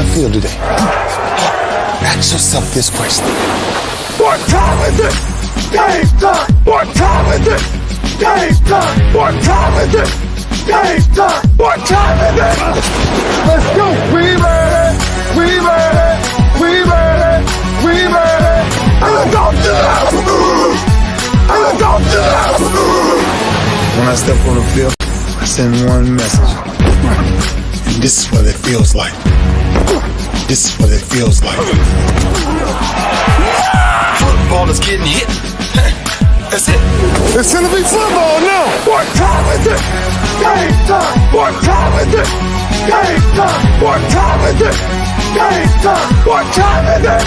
I feel today? Ask yourself this question. What time is it? Game time! What time is it? Game time! What time is it? Game time! What time is it? Let's go! We ready! We ready! We ready! We ready! And let's go to that! And let's go to that! When I step on the field, I send one message. And this is what it feels like. This is what it feels like. Football is getting hit. That's it. It's gonna be football now! What time is it? Game time! What time is it? Game time! What time is it? Game time! What time is it?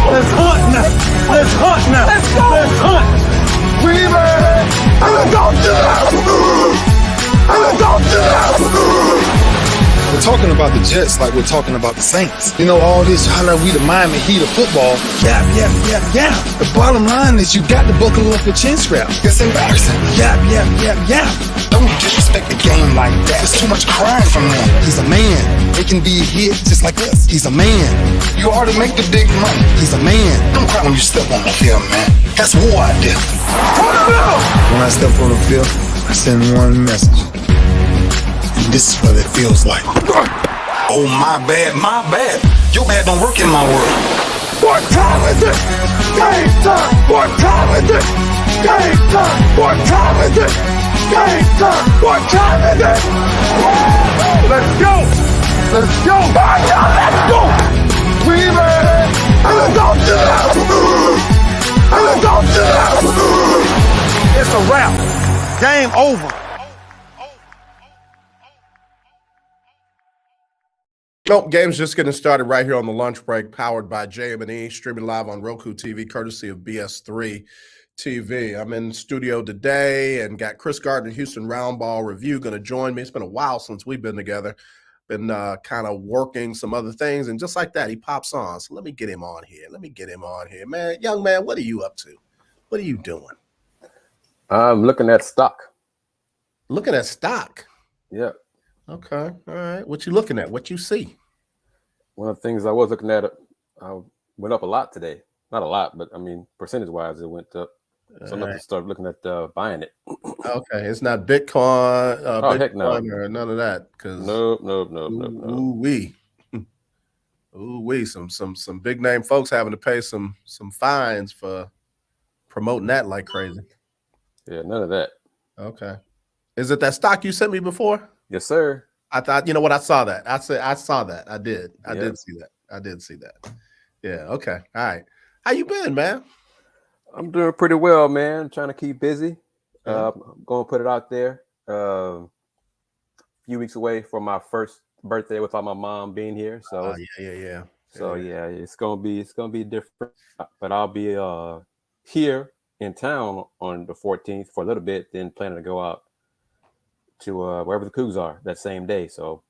Let's hunt now! Let's hunt now! Let's go! Let's hunt! We ready! And let's go to that! And let's go to that! We're talking about the Jets like we're talking about the Saints. You know, all this, how we the Miami Heat of football. Yeah. The bottom line is you got to buckle up your chin strap. It's embarrassing. Yeah. Don't disrespect the game like that. There's too much crying from them. He's a man. He can be hit just like us. He's a man. You already make the big money. He's a man. Don't cry when you step on the field, man. That's war out there. When I step on the field, I send one message. And this is what it feels like. Oh, my bad. Your bad don't work in my world. What time is it? Game time! What time is it? Game time! What time is it? Game time! What time is it? Let's go! Let's go! Let's go! We ready? And let's go to that! And let's go to that! It's a wrap. Game over. Nope, game's just getting started right here on the lunch break, powered by JM&E, streaming live on Roku TV, courtesy of BS3 TV. I'm in studio today and got Kris Gardner, Houston Roundball Review, going to join me. It's been a while since we've been together. Been kind of working some other things, and just like that, he pops on. So let me get him on here. Man. Young man, what are you up to? What are you doing? I'm looking at stock. Looking at stock? Yeah. Okay. All right. What you looking at? What you see? One of the things I was looking at, went up a lot today. Not a lot, but I mean, percentage-wise, it went up. So I'm going to start looking at buying it. Okay. It's not Bitcoin, Bitcoin heck no. or none of that. Nope. Ooh-wee. Some big name folks having to pay some fines for promoting that like crazy. Yeah, none of that. Okay. Is it that stock you sent me before? Yes, sir. I thought, you know what? I saw that. I saw that. I did. I Yep. did see that. Yeah. Okay. All right. How you been, man? I'm doing pretty well, man. Trying to keep busy. Yeah. I'm going to put it out there. A few weeks away from my first birthday without my mom being here. So Yeah. So yeah, it's gonna be different. But I'll be here in town on the 14th for a little bit, then planning to go out to wherever the Cougs are that same day. So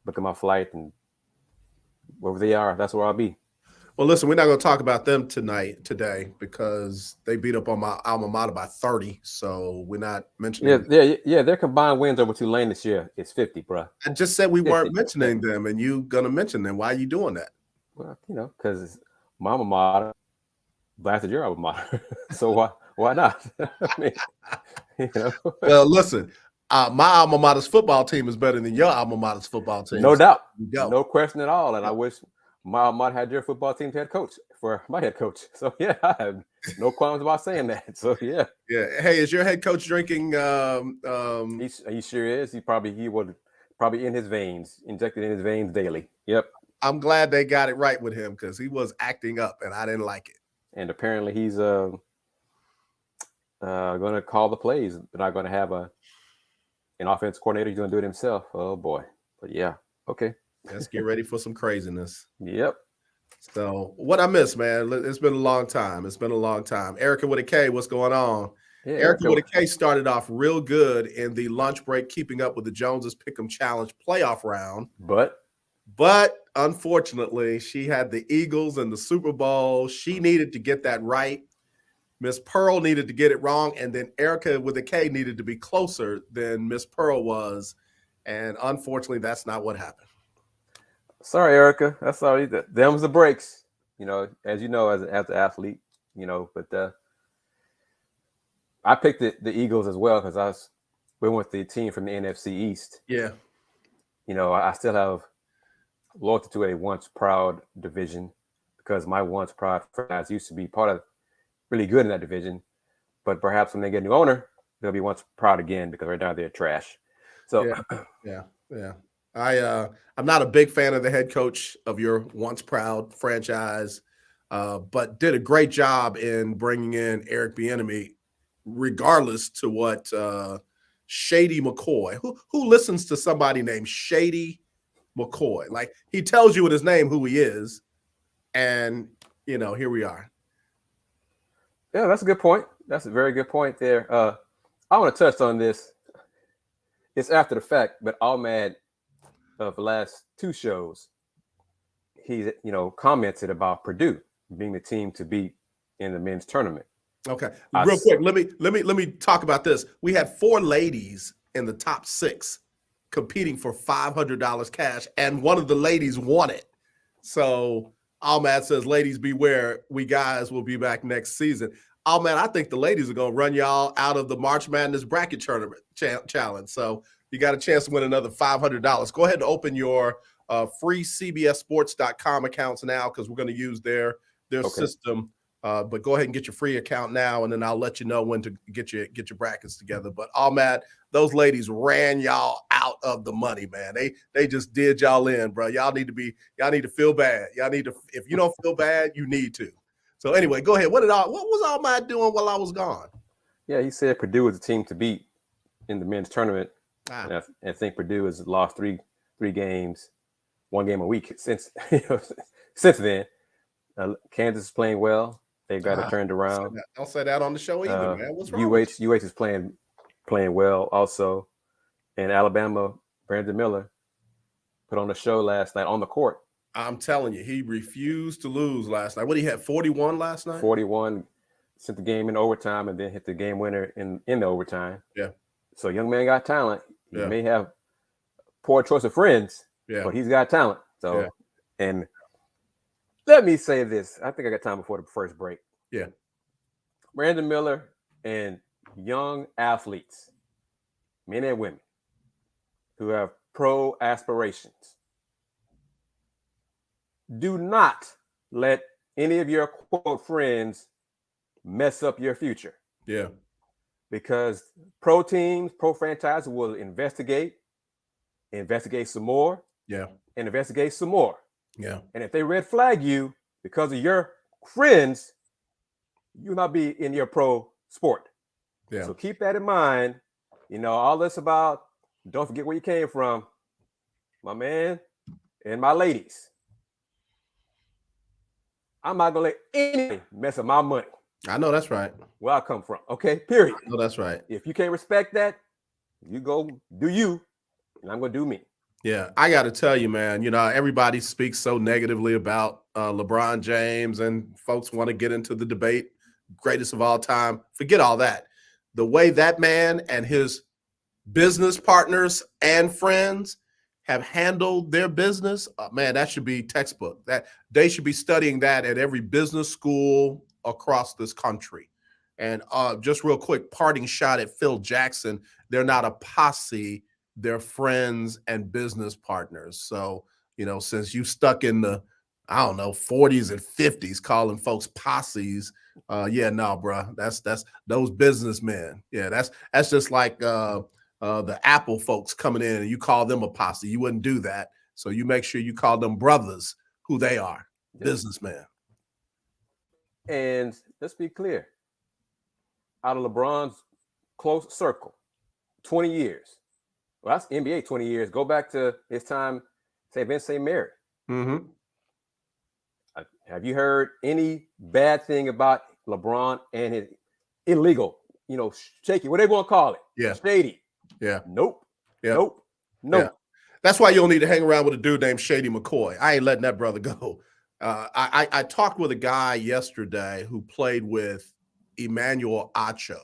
look at my flight, and wherever they are, that's where I'll be. Well, listen, we're not going to talk about them today, because they beat up on my alma mater by 30. So we're not mentioning. Yeah. Their combined wins over Tulane this year is 50, bro. I just said we weren't mentioning them, and you going to mention them. Why are you doing that? Well, because my alma mater blasted your alma mater. So why not? I mean, Well, listen. My alma mater's football team is better than your alma mater's football team. No doubt. Go. No question at all. And I wish my alma mater had your football team's head coach for my head coach. So, yeah, I have no qualms about saying that. So, yeah. Yeah. Hey, is your head coach drinking? He sure is. He would probably in his veins, injected in his veins daily. Yep. I'm glad they got it right with him, because he was acting up, and I didn't like it. And apparently he's going to call the plays. They're not going to have an offense coordinator. He's going to do it himself. Oh, boy. But, yeah. Okay. Let's get ready for some craziness. Yep. So what I missed, man, it's been a long time. Erica with a K, what's going on? Yeah, Erica with a K started off real good in the lunch break, keeping up with the Joneses Pick'em Challenge playoff round. But unfortunately, she had the Eagles in the Super Bowl. She needed to get that right. Miss Pearl needed to get it wrong. And then Erica with a K needed to be closer than Miss Pearl was. And unfortunately, that's not what happened. Sorry, Erica. That's all. Them's the breaks. As you know, as an athlete, But I picked the Eagles as well because we went with the team from the NFC East. Yeah. I still have loyalty to a once proud division because my once proud franchise used to be part of really good in that division. But perhaps when they get a new owner, they'll be once proud again because right now they're trash. So yeah. I'm not a big fan of the head coach of your once proud franchise, but did a great job in bringing in Eric Bieniemy, regardless to what Shady McCoy, who listens to somebody named Shady McCoy, like he tells you with his name who he is, and here we are. Yeah, that's a good point. That's a very good point there. I want to touch on this. It's after the fact, but Ahmad of the last two shows, he commented about Purdue being the team to beat in the men's tournament. Okay, real quick, let me talk about this. We had 4 ladies in the top 6 competing for $500 cash, and one of the ladies won it. So Ahmad says, "Ladies, beware. We guys will be back next season." Ahmad, I think the ladies are going to run y'all out of the March Madness bracket tournament challenge. So you got a chance to win another $500. Go ahead and open your free CBSSports.com accounts now because we're going to use their system. But go ahead and get your free account now, and then I'll let you know when to get your brackets together. But Ahmad, those ladies ran y'all out of the money, man. They just did y'all in, bro. Y'all need to feel bad. If you don't feel bad, you need to. So anyway, go ahead. What was Ahmad doing while I was gone? Yeah, he said Purdue was a team to beat in the men's tournament. And I think Purdue has lost three games, 1 game a week since then. Kansas is playing well. They've got it turned around. Don't say that on the show either, man. What's wrong? UH is playing well also. And Alabama, Brandon Miller put on a show last night on the court. I'm telling you, he refused to lose last night. What, he had 41 last night? 41, sent the game in overtime and then hit the game winner in the overtime. Yeah. So young man got talent. He may have poor choice of friends, but he's got talent. So, and let me say this. I think I got time before the first break. Yeah. Brandon Miller and young athletes, men and women, who have pro aspirations, do not let any of your quote friends mess up your future. Yeah. Because pro teams, pro franchises will investigate some more. Yeah. And investigate some more. Yeah. And if they red flag you because of your friends, you'll not be in your pro sport. Yeah. So keep that in mind. All this about don't forget where you came from, my man and my ladies. I'm not gonna let anybody mess up my money. I know that's right. Where I come from. Okay, period. I know that's right. If you can't respect that, you go do you, and I'm gonna do me. Yeah, I got to tell you, man, everybody speaks so negatively about LeBron James, and folks want to get into the debate, greatest of all time. Forget all that. The way that man and his business partners and friends have handled their business, man, that should be textbook. That they should be studying that at every business school across this country. And just real quick, parting shot at Phil Jackson. They're not a posse. They're friends and business partners. So, since you stuck in the, 40s and 50s calling folks posses, bro, that's those businessmen. Yeah, that's just like the Apple folks coming in and you call them a posse. You wouldn't do that. So you make sure you call them brothers who they are, businessmen. And let's be clear, out of LeBron's close circle, 20 years. Well, that's NBA 20 years. Go back to his time, say, Vince St. Mary. Mm-hmm. Have you heard any bad thing about LeBron and his illegal, shaky, what they want to call it? Yeah. Shady. Yeah. Nope. Yeah. Nope. Yeah. That's why you don't need to hang around with a dude named Shady McCoy. I ain't letting that brother go. I talked with a guy yesterday who played with Emmanuel Acho,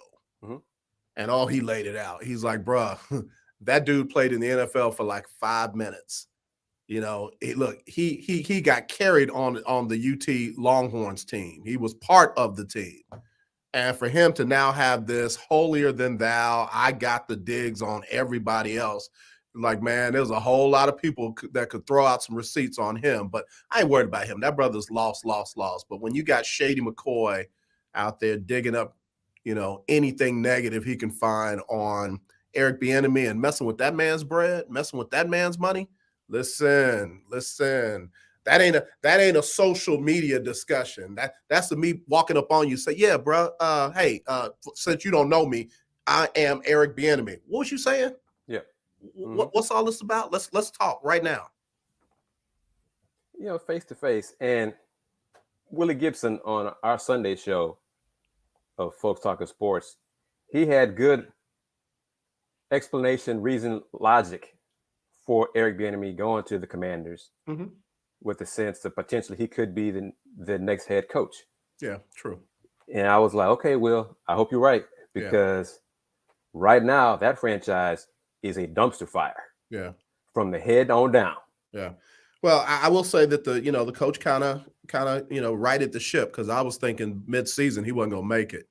and he laid it out. He's like, bruh, that dude played in the NFL for like 5 minutes. You know, he got carried on the UT Longhorns team. He was part of the team. And for him to now have this holier than thou, I got the digs on everybody else. Like, man, there's a whole lot of people that could throw out some receipts on him, but I ain't worried about him. That brother's lost. But when you got Shady McCoy out there digging up, you know, anything negative he can find on Eric Bieniemy and messing with that man's bread, messing with that man's money, listen. That ain't a social media discussion. That's me walking up on you, say, yeah, bro. Hey, since you don't know me, I am Eric Bieniemy. What was you saying? Yeah. What's all this about? Let's talk right now. You know, face to face. And Willie Gibson on our Sunday show of Folks Talking Sports, he had good explanation, reason, logic for Eric Bieniemy going to the Commanders. Mm-hmm. With the sense that potentially he could be the next head coach. Yeah, true. And I was like, okay, Will, I hope you're right, because right now that franchise is a dumpster fire. Yeah, from the head on down. Yeah. Well, I will say that the coach kind of righted the ship, because I was thinking mid-season he wasn't going to make it.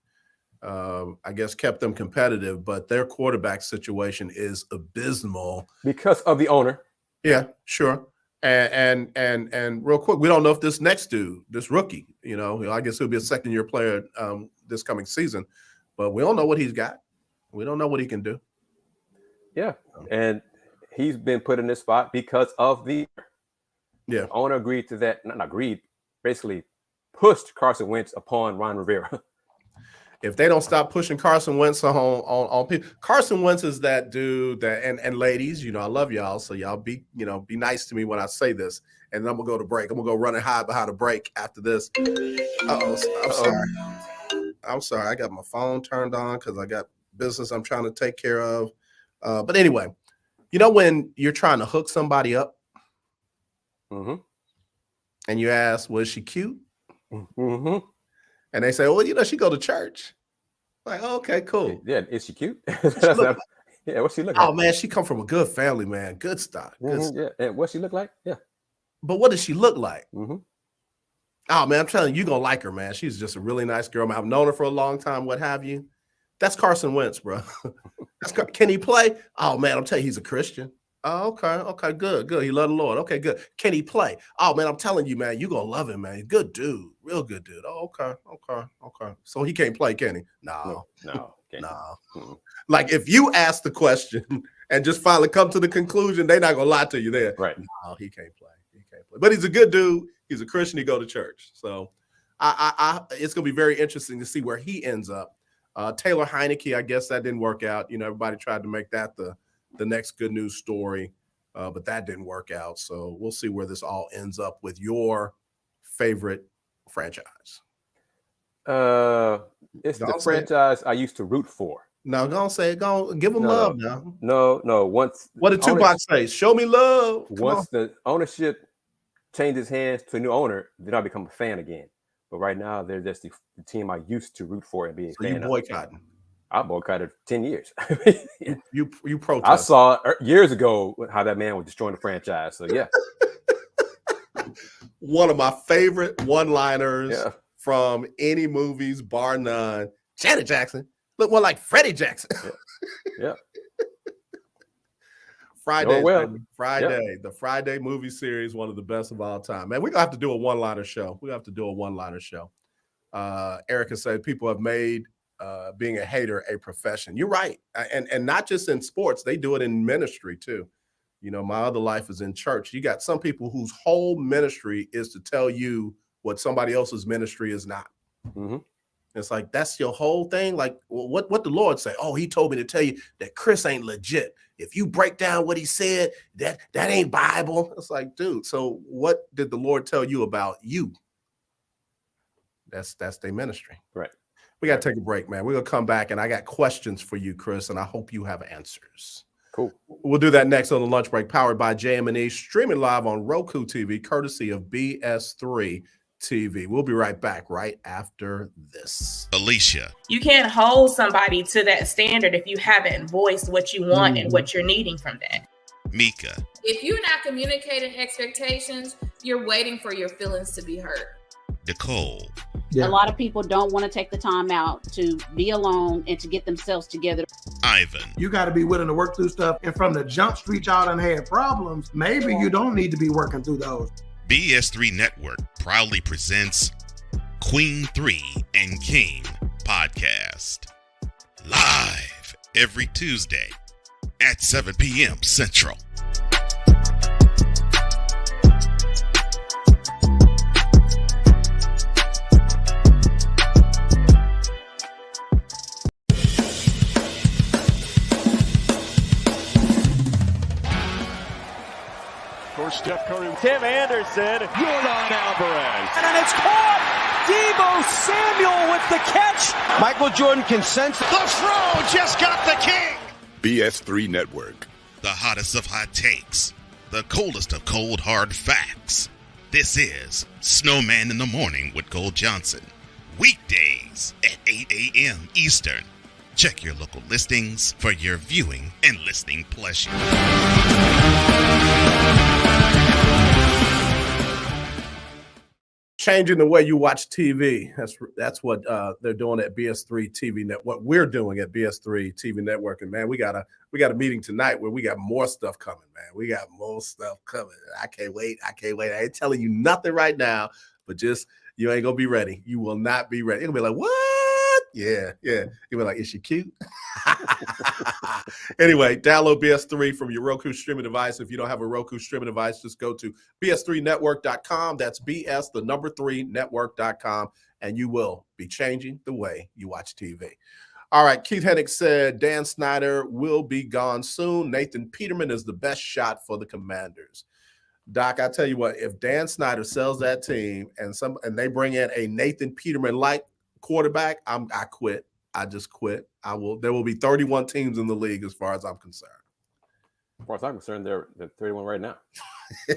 I guess kept them competitive, but their quarterback situation is abysmal because of the owner. Yeah, sure. And real quick, we don't know if this next dude, this rookie, you know, I guess he'll be a second-year player this coming season, but we don't know what he's got. We don't know what he can do. Yeah, and he's been put in this spot because of the owner agreed to that. Not agreed, basically pushed Carson Wentz upon Ron Rivera. If they don't stop pushing Carson Wentz on people, Carson Wentz is that dude that, and ladies, you know, I love y'all, so y'all be nice to me when I say this, and then I'm gonna go to break. I'm gonna go run and hide behind a break after this. I'm sorry. I got my phone turned on because I got business I'm trying to take care of. But anyway, you know when you're trying to hook somebody up, and you ask, was she cute? And they say, well, you know, she go to church. Like, oh, okay, cool. Yeah, is she cute? Yeah, what's she look like? Oh, man, she come from a good family, man. Good stock. Yeah, and what she look like? Yeah. But what does she look like? Oh, man, I'm telling you, you're going to like her, man. She's just a really nice girl. I've known her for a long time, what have you. That's Carson Wentz, bro. Can he play? Oh, man, I'm telling you, he's a Christian. Oh, okay, good. He love the Lord. Okay, good. Can he play? Oh, man, I'm telling you, man, you're going to love him, man. Good dude. Real good dude. Oh, okay. So he can't play, can he? No. Like, if you ask the question and just finally come to the conclusion, they're not going to lie to you there. Right. No, he can't play. But he's a good dude. He's a Christian. He go to church. So it's going to be very interesting to see where he ends up. Taylor Heineke, I guess that didn't work out. You know, everybody tried to make that the next good news story, but that didn't work out. So we'll see where this all ends up with your favorite franchise. It's the franchise I used to root for. No, go on, say it. Go on, give them love now. No. Once what did Tupac say? Show me love. Once the ownership changes hands to a new owner, then I become a fan again. But right now, they're just the team I used to root for and be a fan of. You boycotting? I boycotted 10 years. You protest. I saw years ago how that man was destroying the franchise. So yeah. One of my favorite one-liners from any movies, bar none. Janet Jackson look more like Freddie Jackson. Yeah. Friday, the Friday movie series, one of the best of all time. Man, we're gonna have to do a one-liner show. Erica said people have made being a hater a profession. You're right. And not just in sports, they do it in ministry too. You know, my other life is in church. You got some people whose whole ministry is to tell you what somebody else's ministry is not. It's like, that's your whole thing. Like, what the Lord say? Oh, he told me to tell you that Kris ain't legit. If you break down what he said, that ain't Bible. It's like, dude, so what did the Lord tell you about you? That's their ministry. Right. We got to take a break, man. We're going to come back, and I got questions for you, Kris, and I hope you have answers. Cool. We'll do that next on the lunch break, powered by JM&E, streaming live on Roku TV, courtesy of BS3 TV. We'll be right back right after this. Alicia. You can't hold somebody to that standard if you haven't voiced what you want and what you're needing from that. Mika. If you're not communicating expectations, you're waiting for your feelings to be hurt. Nicole. Yeah. A lot of people don't want to take the time out to be alone and to get themselves together. Ivan. You got to be willing to work through stuff. And from the jump street, y'all done had problems. Maybe you don't need to be working through those. BS3 Network proudly presents Queen 3 and King podcast. Live every Tuesday at 7 p.m. Central. Steph Curry, Tim Anderson, Jordan Alvarez, and it's caught. Debo Samuel with the catch. Michael Jordan can sense the throw. Just got the king. BS3 Network, the hottest of hot takes, the coldest of cold hard facts. This is Snowman in the Morning with Cole Johnson. Weekdays at 8 a.m. Eastern. Check your local listings for your viewing and listening pleasure. Changing the way you watch TV. That's what they're doing at BS3 TV Net. What we're doing at BS3 TV Network. And man, we got a meeting tonight where we got more stuff coming, man. We got more stuff coming. I can't wait. I ain't telling you nothing right now, but just you ain't gonna be ready. You will not be ready. You're gonna be like, what? Yeah. You'll be like, is she cute? Anyway, download BS3 from your Roku streaming device. If you don't have a Roku streaming device, just go to bs3network.com. That's bs3network.com, and you will be changing the way you watch TV. All right, Keith Hennig said Dan Snyder will be gone soon. Nathan Peterman is the best shot for the Commanders. Doc, I tell you what, if Dan Snyder sells that team and they bring in a Nathan Peterman-like quarterback, I quit. I just quit. There will be 31 teams in the league as far as I'm concerned. As far as I'm concerned, they're 31 right now. I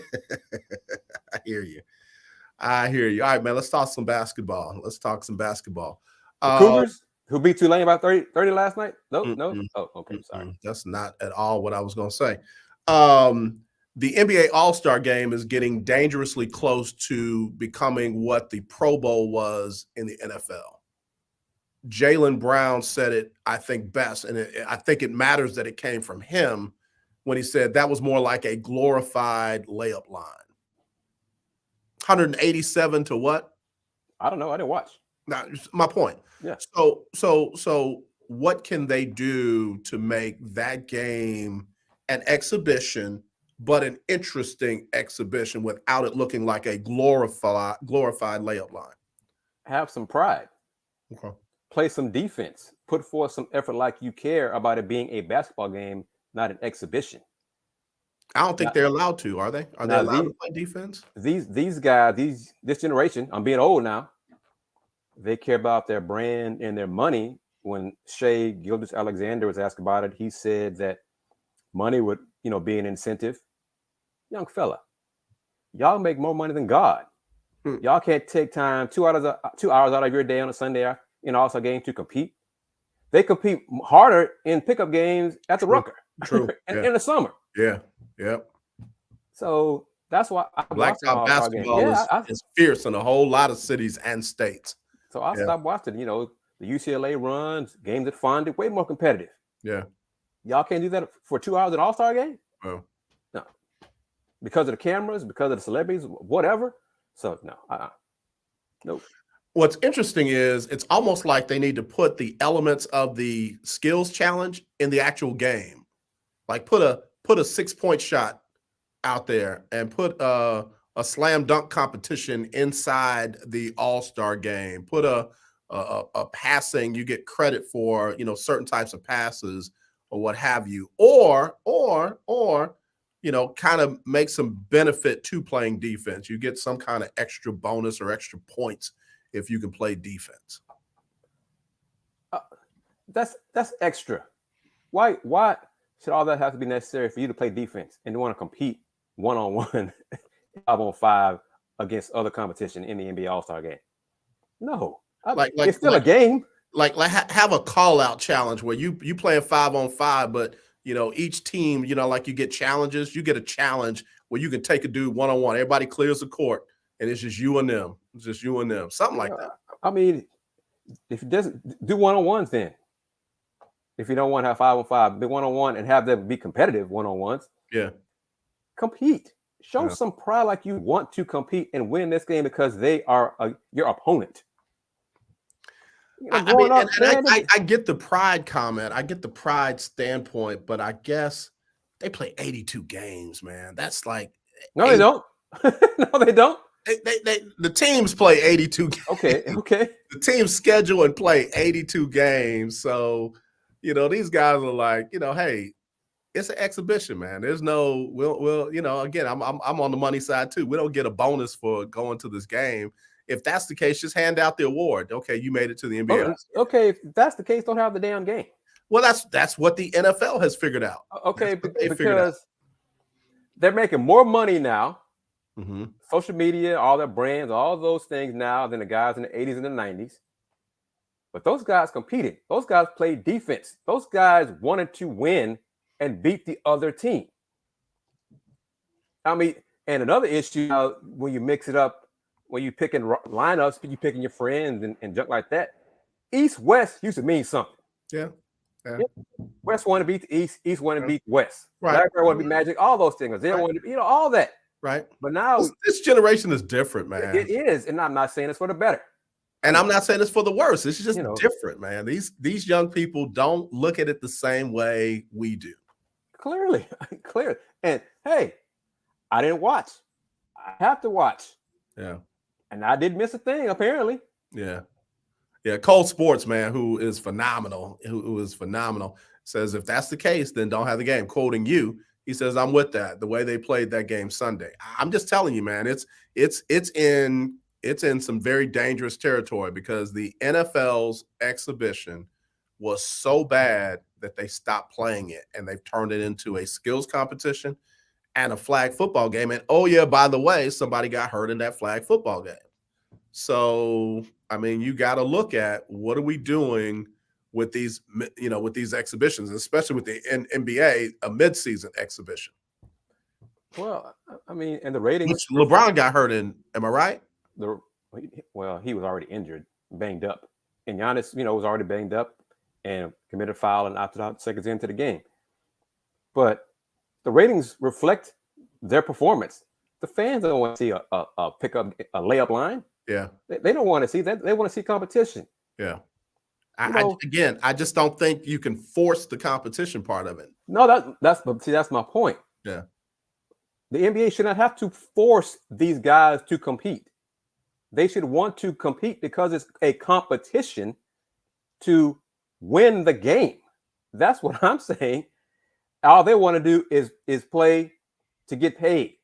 hear you. All right, man, let's talk some basketball. Cougars, who beat Tulane by 30 last night? No. Oh, okay, sorry. That's not at all what I was going to say. The NBA All-Star Game is getting dangerously close to becoming what the Pro Bowl was in the NFL. Jaylen Brown said it, I think, best, and I think it matters that it came from him when he said that was more like a glorified layup line. 187 to what? I don't know. I didn't watch. Now, my point. Yeah. So what can they do to make that game an exhibition, but an interesting exhibition without it looking like a glorified layup line? Have some pride. Okay. Play some defense. Put forth some effort like you care about it being a basketball game, not an exhibition. I don't think they're allowed to, are they? Are they allowed to play defense? These guys, this generation, I'm being old now, they care about their brand and their money. When Shai Gilgeous-Alexander was asked about it, he said that money would, be an incentive. Young fella, y'all make more money than God. Y'all can't take time 2 hours out of your day on a Sunday in All-Star game to compete. They compete harder in pickup games at the Rucker. True. in the summer. Yeah. Yep. So that's why I Blacktop basketball is fierce in a whole lot of cities and states. So I stopped watching. The UCLA runs, games at Fonda, way more competitive. Yeah. Y'all can't do that for 2 hours at All-Star game? Oh. No. Because of the cameras, because of the celebrities, whatever. So no. Nope. What's interesting is it's almost like they need to put the elements of the skills challenge in the actual game. Like put a 6-point shot out there and put a slam dunk competition inside the All-Star game. Put a passing, you get credit for, certain types of passes or what have you. Or kind of make some benefit to playing defense. You get some kind of extra bonus or extra points if you can play defense. That's extra. Why should all that have to be necessary for you to play defense and to want to compete 1-on-1, 5-on-5 against other competition in the NBA All-Star game? No. It's still a game. Like have a call-out challenge where you playing 5-on-5, but each team, like you get challenges, you get a challenge where you can take a dude one-on-one. Everybody clears the court and it's just you and them. It's just you and them. Something like that. I mean, if it doesn't do one-on-ones, then if you don't want to have 5-on-5, be one-on-one and have them be competitive one-on-ones. Yeah. Compete. Show some pride like you want to compete and win this game because they are your opponent. I get the pride comment. I get the pride standpoint, but I guess they play 82 games, man. That's like they don't. No, they don't. The teams play 82 games. Okay. The teams schedule and play 82 games. So, these guys are like, hey, it's an exhibition, man. There's no, again, I'm on the money side too. We don't get a bonus for going to this game. If that's the case, just hand out the award. Okay, you made it to the NBA. Okay, if that's the case, don't have the damn game. Well, that's what the NFL has figured out. Okay, because they're making more money now. Mm-hmm. Social media, all their brands, all those things now than the guys in the 80s and the 90s. But those guys competed. Those guys played defense. Those guys wanted to win and beat the other team. I mean, and another issue when you mix it up, when you picking lineups, you picking your friends and junk like that. East-West used to mean something. Yeah. West wanted to beat the East. East wanted to beat West. Right. Blackbird wanted to be Magic. All those things. They wanted to, all that. Right. But now this generation is different, man. It is, and I'm not saying it's for the better. And I'm not saying it's for the worse. It's just different, man. These young people don't look at it the same way we do. Clearly. And hey, I didn't watch. I have to watch. Yeah. And I did miss a thing, apparently. Yeah. Yeah. Cole Sports, man, who is phenomenal, who is phenomenal, says if that's the case, then don't have the game. Quoting you, he says, I'm with that. The way they played that game Sunday. I'm just telling you, man, it's in some very dangerous territory because the NFL's exhibition was so bad that they stopped playing it and they've turned it into a skills competition and a flag football game. And oh yeah, by the way, somebody got hurt in that flag football game. So, I mean, you got to look at what are we doing with these, with these exhibitions, especially with the NBA, a midseason exhibition. Well, I mean, and the ratings. Which LeBron got hurt in, am I right? Well, he was already injured, banged up. And Giannis, was already banged up and committed a foul and opted out seconds into the game. But the ratings reflect their performance. The fans don't want to see a pickup, a layup line. Yeah. They don't want to see that. They want to see competition. Yeah. I just don't think you can force the competition part of it. No, that's my point. Yeah. The NBA should not have to force these guys to compete. They should want to compete because it's a competition to win the game. That's what I'm saying. All they want to do is play to get paid.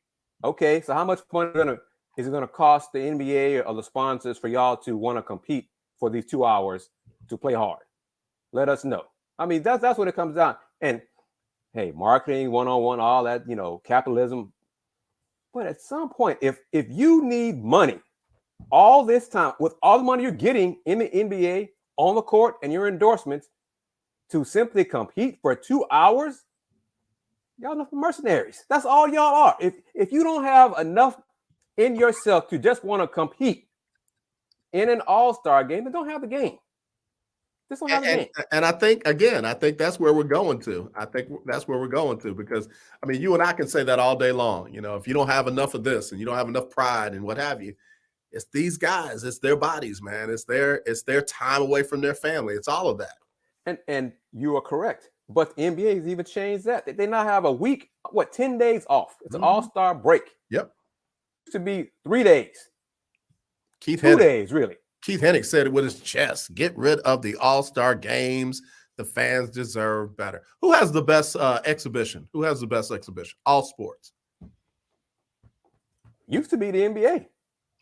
Okay, so how much money is it going to cost the NBA or the sponsors for y'all to want to compete for these 2 hours to play hard? Let us know. I mean, that's what it comes down. And hey, marketing, one-on-one, all that, capitalism. But at some point, if you need money all this time, with all the money you're getting in the NBA on the court and your endorsements to simply compete for 2 hours, y'all enough mercenaries. That's all y'all are. If you don't have enough in yourself to just want to compete in an all-star game, then don't have the game. Just don't have the game. And I think that's where we're going to. I think that's where we're going to because, I mean, you and I can say that all day long. If you don't have enough of this and you don't have enough pride and what have you, it's these guys. It's their bodies, man. It's their time away from their family. It's all of that. And you are correct. But the NBA has even changed that. They now have a week, 10 days off. It's an all-star break. Yep. It used to be 3 days. 2 days, really. Keith Hennig said it with his chest. Get rid of the all-star games. The fans deserve better. Who has the best exhibition? Who has the best exhibition? All sports. Used to be the NBA.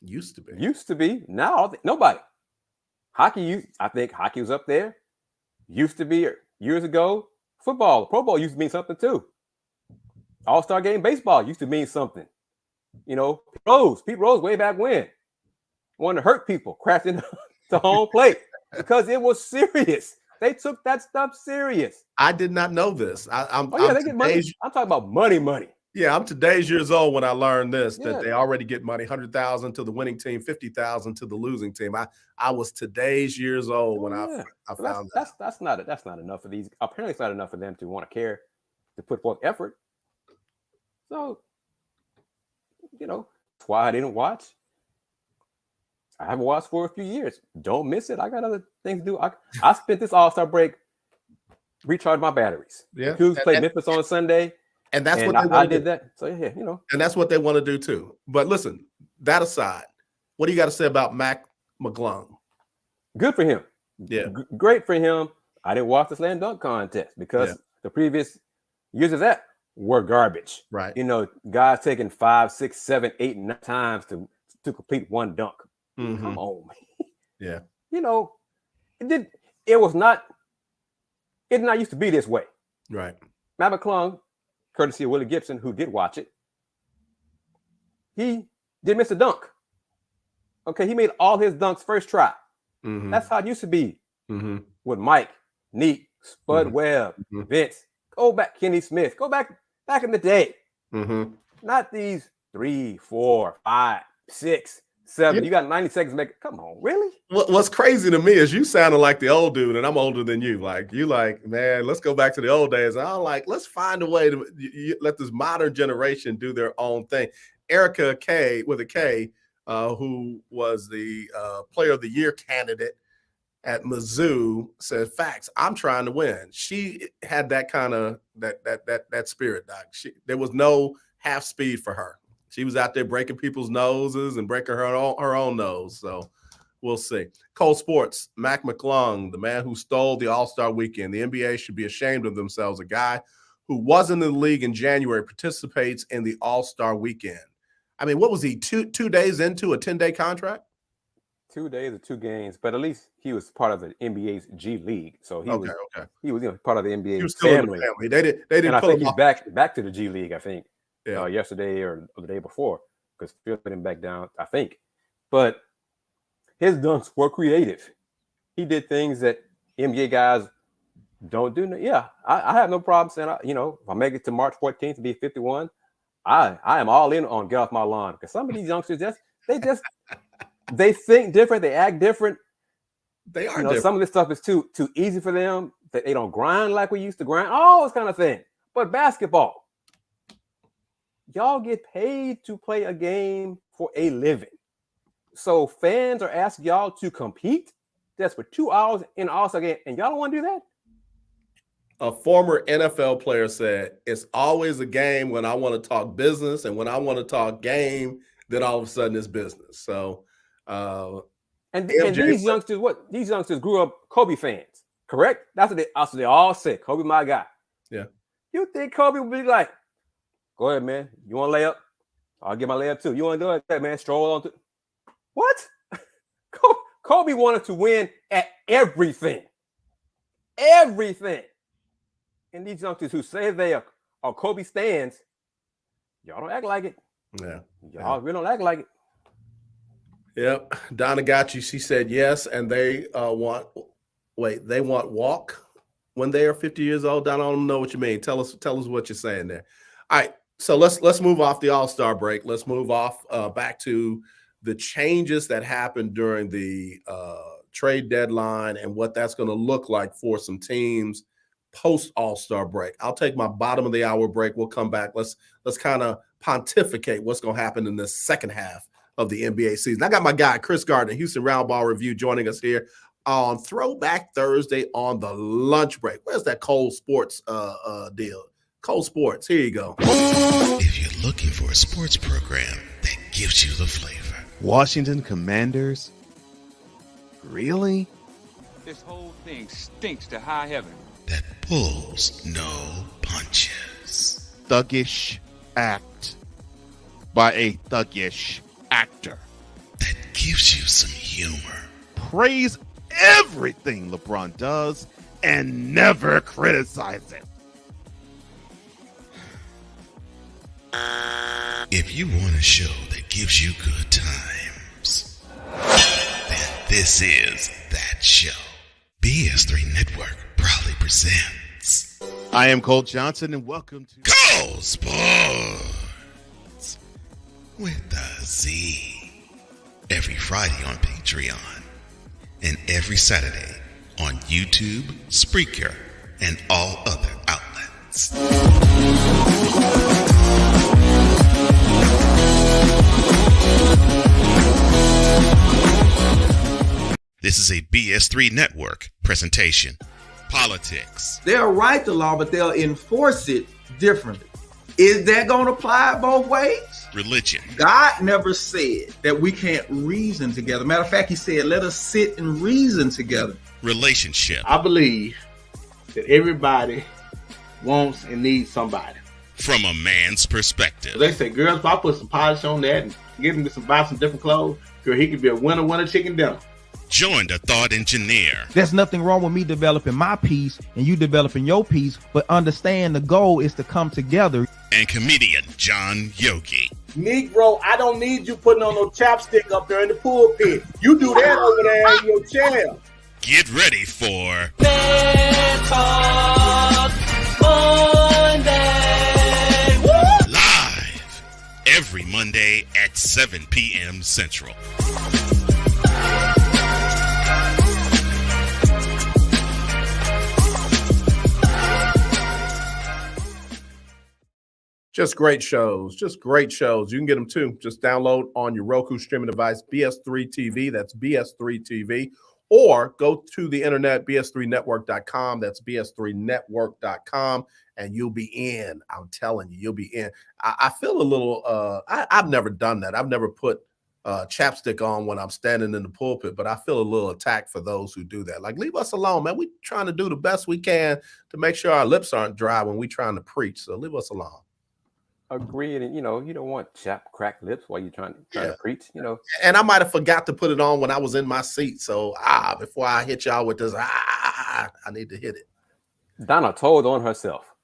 Used to be. Used to be. Now, nobody. Hockey, I think hockey was up there. Used to be years ago. Football, Pro Bowl used to mean something too. All-star game baseball used to mean something. Pete Rose way back when. Wanted to hurt people, crashing the home plate because it was serious. They took that stuff serious. I did not know this. I'm they get money. I'm talking about money. Yeah, I'm today's years old when I learned this, that they already get money, $100,000 to the winning team, $50,000 to the losing team. I was today's years old when I found that. That's not enough for these. Apparently, it's not enough for them to want to care, to put forth effort. So, that's why I didn't watch. I haven't watched for a few years. Don't miss it. I got other things to do. I spent this All-Star break recharging my batteries. Yeah. The Cougs played Memphis on Sunday. And that's what I did that. So, And that's what they want to do, too. But listen, that aside, what do you got to say about Mac McClung? Good for him. Yeah. Great for him. I didn't watch the slam dunk contest because the previous years of that were garbage. Right. Guys taking 5, 6, 7, 8, 9 times to complete one dunk. Mm-hmm. Come on, man. Yeah. It did not used to be this way. Right. Mac McClung, courtesy of Willie Gibson, who did watch it, he did miss a dunk. Okay, he made all his dunks first try. Mm-hmm. That's how it used to be with Mike, Neat, Spud Webb, Vince. Go back, Kenny Smith. Go back in the day. Mm-hmm. Not these 3, 4, 5, 6, 7. You got 90 seconds to make it. Come on, really? What's crazy to me is you sounded like the old dude, and I'm older than you. Man, let's go back to the old days. And I'm like, let's find a way to let this modern generation do their own thing. Erica K, with a K, who was the Player of the Year candidate at Mizzou, said, "Facts. I'm trying to win." She had that kind of that spirit, Doc. There was no half speed for her. She was out there breaking people's noses and breaking her own nose. So we'll see. Cole Sports, Mac McClung, the man who stole the All-Star weekend. The NBA should be ashamed of themselves. A guy who wasn't in the league in January participates in the All-Star weekend. I mean, what was he, two days into a 10-day contract? 2 days or 2 games, but at least he was part of the NBA's G League. So he was part of the NBA he was still family. In the family. They didn't. And I pull think him he's off. back to the G League, I think. Yesterday or the day before, because Phil put him back down, I think. But his dunks were creative. He did things that NBA guys don't do. Yeah, I have no problem saying, if I make it to March 14th to be 51, I am all in on get off my lawn, because some of these youngsters they think different, they act different. They are different. Some of this stuff is too easy for them. That they don't grind like we used to grind. All this kind of thing. But basketball, y'all get paid to play a game for a living. So fans are asking y'all to compete just for 2 hours in an All-Star game, and y'all don't want to do that? A former NFL player said, "It's always a game when I want to talk business, and when I want to talk game, then all of a sudden it's business." So, and these youngsters grew up Kobe fans, correct? That's what they all say. Kobe, my guy. Yeah. You think Kobe would be like, "Go ahead, man. You want to lay up? I'll get my layup too. You want to do it? Hey, man, stroll on to." What? Kobe wanted to win at everything. Everything. And these youngsters who say they are Kobe stans, y'all don't act like it. Yeah. Y'all really don't act like it. Yep. Donna Gacci, she said yes, and they want walk when they are 50 years old. Donna, I don't know what you mean. Tell us what you're saying there. All right. So let's move off the All-Star break. Let's move off back to the changes that happened during the trade deadline and what that's going to look like for some teams post All-Star break. I'll take my bottom of the hour break. We'll come back. Let's kind of pontificate what's going to happen in the second half of the NBA season. I got my guy, Kris Gardner, Houston Roundball Review, joining us here on Throwback Thursday on the lunch break. Where's that Cole Sports deal? Cole Sports, here you go. If you're looking for a sports program that gives you the flavor. Washington Commanders? Really? This whole thing stinks to high heaven. That pulls no punches. Thuggish act by a thuggish actor. That gives you some humor. Praise everything LeBron does and never criticize it. If you want a show that gives you good times, then this is that show. BS3 Network proudly presents I am Cole Johnson, and welcome to Cole Sports with a Z. Every Friday on Patreon and every Saturday on YouTube, Spreaker, and all other outlets. This is a BS3 Network presentation. Politics. They'll write the law, but they'll enforce it differently. Is that going to apply both ways? Religion. God never said that we can't reason together. Matter of fact, he said, let us sit and reason together. Relationship. I believe that everybody wants and needs somebody. From a man's perspective. They say, girls, if I put some polish on that and get him to buy some different clothes, girl, he could be a winner chicken dinner. Join the thought engineer. There's nothing wrong with me developing my piece and you developing your piece, but understand the goal is to come together. And comedian John Yogi. Negro, I don't need you putting on no chapstick up there in the pulpit. You do that over there in your chair. Get ready for Talk Monday. Live every Monday at 7 p.m. Central. Just great shows. Just great shows. You can get them too. Just download on your Roku streaming device, BS3 TV. That's BS3 TV. Or go to the internet, bs3network.com. That's bs3network.com. And you'll be in. I'm telling you, you'll be in. I feel a little, I've never done that. I've never put chapstick on when I'm standing in the pulpit, but I feel a little attacked for those who do that. Like, leave us alone, man. We're trying to do the best we can to make sure our lips aren't dry when we're trying to preach. So leave us alone. Agreed, and you don't want cracked lips while you're trying to preach, And I might have forgot to put it on when I was in my seat. So before I hit y'all with this, I need to hit it. Donna told on herself.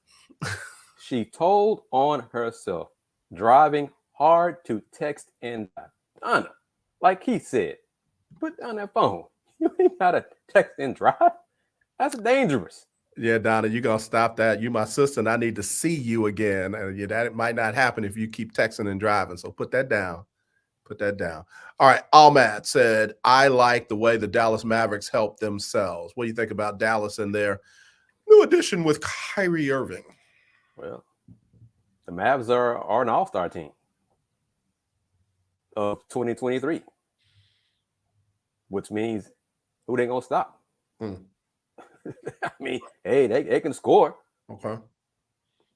She told on herself, driving hard to text and drive. Donna, like he said, put down that phone. You ain't gotta text and drive. That's dangerous. Yeah, Donna, you gonna stop that. You my sister, and I need to see you again. And that might not happen if you keep texting and driving. So put that down. Put that down. All right. Almad said, I like the way the Dallas Mavericks help themselves. What do you think about Dallas and their new addition with Kyrie Irving? Well, the Mavs are an all-star team of 2023, which means who they gonna stop? I mean, hey, they can score. Okay.